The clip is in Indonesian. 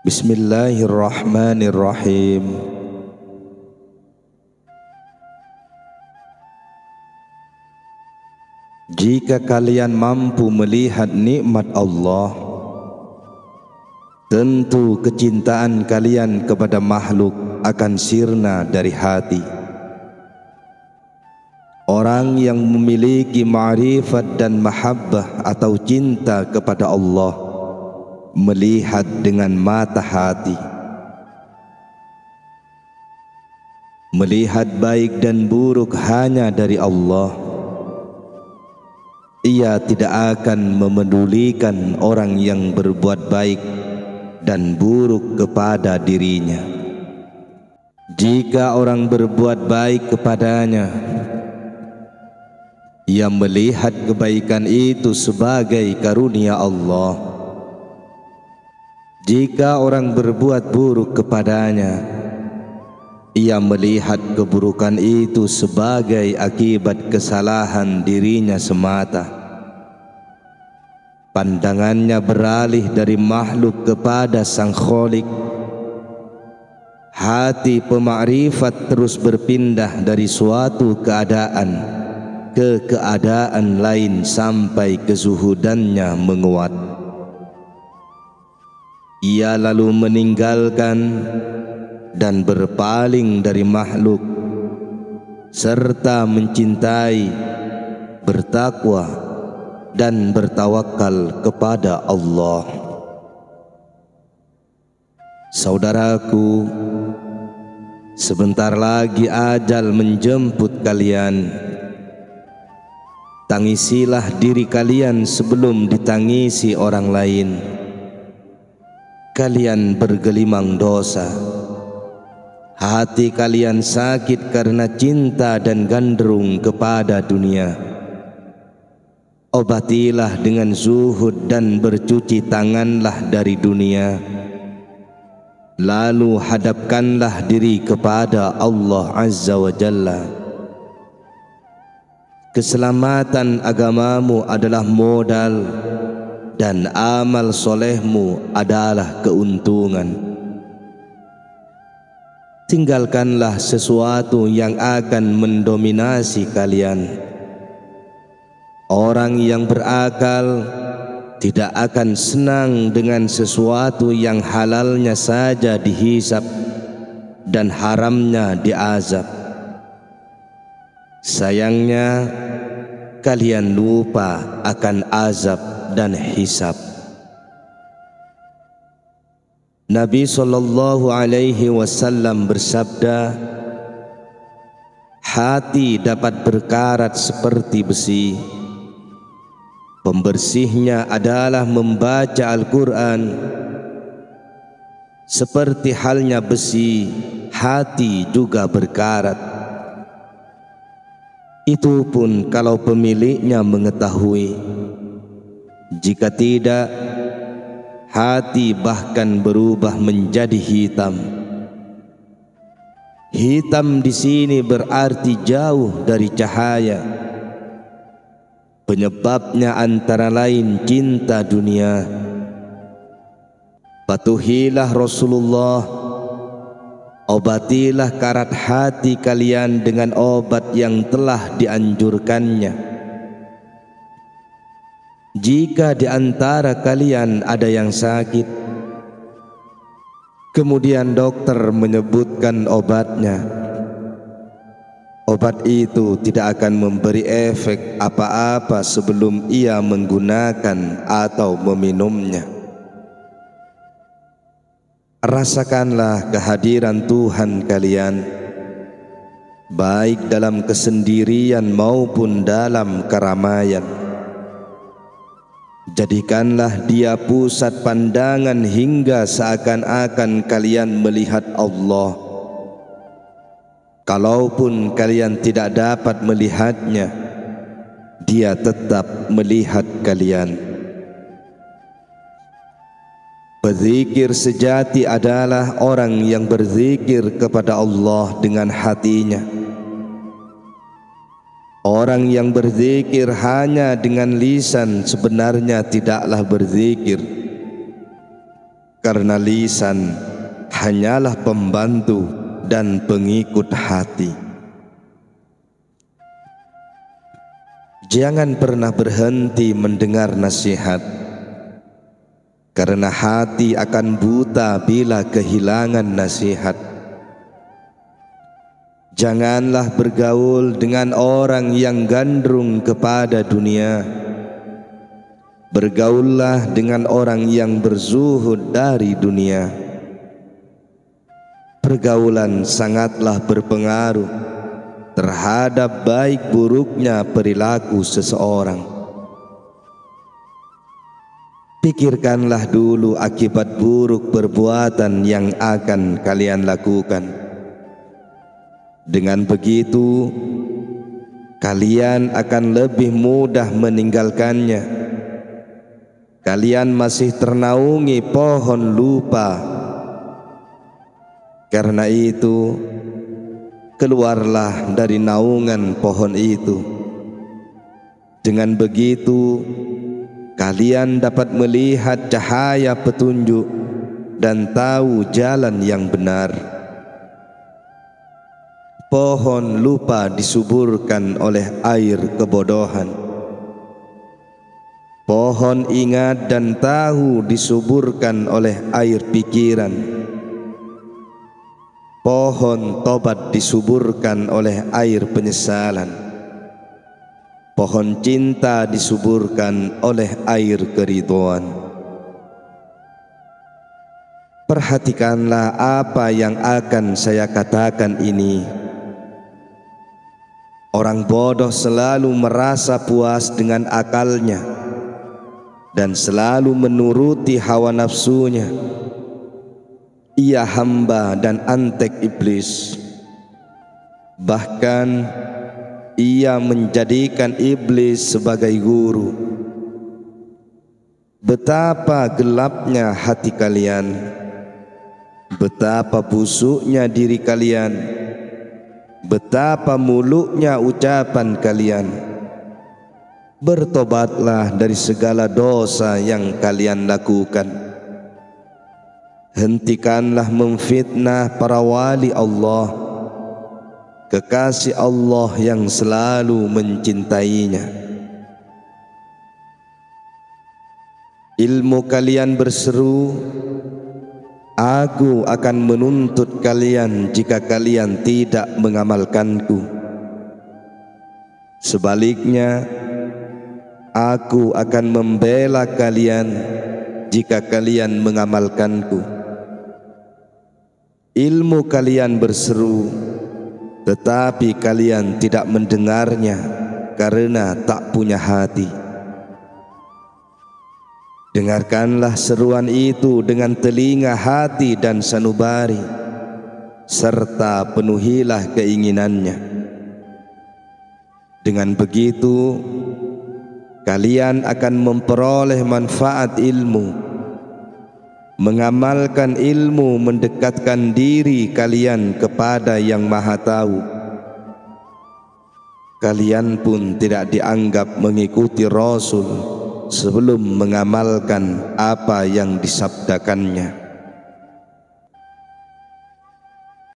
Bismillahirrahmanirrahim. Jika kalian mampu melihat nikmat Allah, tentu kecintaan kalian kepada makhluk akan sirna dari hati. Orang yang memiliki ma'rifat dan mahabbah atau cinta kepada Allah melihat dengan mata hati, melihat baik dan buruk hanya dari Allah. Ia tidak akan memedulikan orang yang berbuat baik dan buruk kepada dirinya. Jika orang berbuat baik kepadanya, ia melihat kebaikan itu sebagai karunia Allah. Jika orang berbuat buruk kepadanya, ia melihat keburukan itu sebagai akibat kesalahan dirinya semata. Pandangannya beralih dari makhluk kepada Sang Khalik. Hati pemakrifat terus berpindah dari suatu keadaan ke keadaan lain sampai kezuhudannya menguat. Ia lalu meninggalkan dan berpaling dari makhluk serta mencintai, bertakwa dan bertawakal kepada Allah. Saudaraku, sebentar lagi ajal menjemput kalian. Tangisilah diri kalian sebelum ditangisi orang lain. Kalian bergelimang dosa, hati kalian sakit karena cinta dan gandrung kepada dunia. Obatilah dengan zuhud dan bercuci tanganlah dari dunia. Lalu hadapkanlah diri kepada Allah Azza wa Jalla. Keselamatan agamamu adalah modal dan amal solehmu adalah keuntungan. Tinggalkanlah sesuatu yang akan mendominasi kalian. Orang yang berakal tidak akan senang dengan sesuatu yang halalnya saja dihisap dan haramnya diazab. Sayangnya kalian lupa akan azab dan hisab. Nabi SAW bersabda, hati dapat berkarat seperti besi. Pembersihnya adalah membaca Al-Quran. Seperti halnya besi, hati juga berkarat. Itu pun kalau pemiliknya mengetahui. Jika tidak, hati bahkan berubah menjadi hitam. Hitam di sini berarti jauh dari cahaya. Penyebabnya antara lain cinta dunia. Patuhilah Rasulullah, obatilah karat hati kalian dengan obat yang telah dianjurkannya. Jika di antara kalian ada yang sakit, kemudian dokter menyebutkan obatnya, obat itu tidak akan memberi efek apa-apa sebelum ia menggunakan atau meminumnya. Rasakanlah kehadiran Tuhan kalian, baik dalam kesendirian maupun dalam keramaian. Jadikanlah dia pusat pandangan hingga seakan-akan kalian melihat Allah. Kalaupun kalian tidak dapat melihatnya, dia tetap melihat kalian. Berzikir sejati adalah orang yang berzikir kepada Allah dengan hatinya. Orang yang berzikir hanya dengan lisan sebenarnya tidaklah berzikir, karena lisan hanyalah pembantu dan pengikut hati. Jangan pernah berhenti mendengar nasihat, karena hati akan buta bila kehilangan nasihat. Janganlah bergaul dengan orang yang gandrung kepada dunia. Bergaullah dengan orang yang berzuhud dari dunia. Pergaulan sangatlah berpengaruh terhadap baik buruknya perilaku seseorang. Pikirkanlah dulu akibat buruk perbuatan yang akan kalian lakukan. Dengan begitu, kalian akan lebih mudah meninggalkannya. Kalian masih ternaungi pohon lupa. Karena itu, keluarlah dari naungan pohon itu. Dengan begitu, kalian dapat melihat cahaya petunjuk dan tahu jalan yang benar. Pohon lupa disuburkan oleh air kebodohan. Pohon ingat dan tahu disuburkan oleh air pikiran. Pohon tobat disuburkan oleh air penyesalan. Pohon cinta disuburkan oleh air keridhaan. Perhatikanlah apa yang akan saya katakan ini. Orang bodoh selalu merasa puas dengan akalnya dan selalu menuruti hawa nafsunya. Ia hamba dan antek iblis. Bahkan ia menjadikan iblis sebagai guru. Betapa gelapnya hati kalian, betapa busuknya diri kalian, betapa muluknya ucapan kalian. Bertobatlah dari segala dosa yang kalian lakukan. Hentikanlah memfitnah para wali Allah, kekasih Allah yang selalu mencintainya. Ilmu kalian berseru, aku akan menuntut kalian jika kalian tidak mengamalkanku. Sebaliknya, aku akan membela kalian jika kalian mengamalkanku. Ilmu kalian berseru, tetapi kalian tidak mendengarnya karena tak punya hati. Dengarkanlah seruan itu dengan telinga hati dan sanubari, serta penuhilah keinginannya. Dengan begitu, kalian akan memperoleh manfaat ilmu. Mengamalkan ilmu mendekatkan diri kalian kepada Yang Maha Tahu. Kalian pun tidak dianggap mengikuti Rasul sebelum mengamalkan apa yang disabdakannya.